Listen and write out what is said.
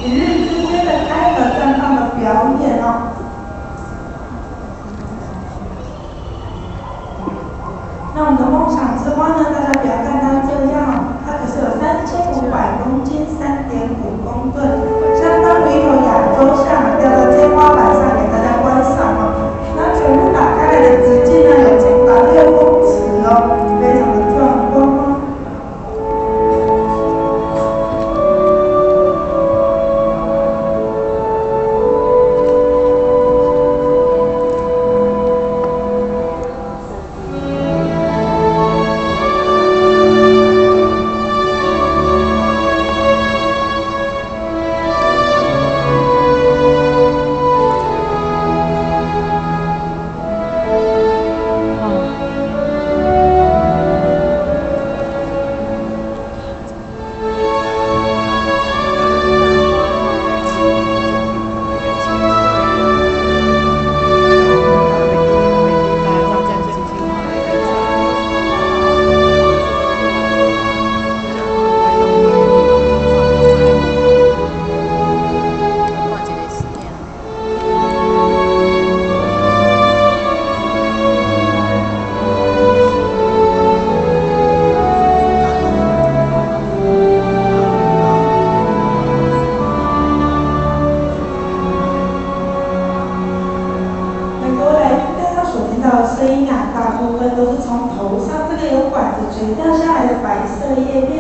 一日之间的开合绽放的表演哦。那我们的梦想之花呢？大家不要看它这样，它可是有3500公斤，3.5公吨，相当于一头亚洲象吊在天花板上给大家观赏哦。那全部打开来的直径呢，有长达6公尺哦，非常的壮观哦。声音啊，大部分都是从头上这个有管子垂掉下来的白色叶片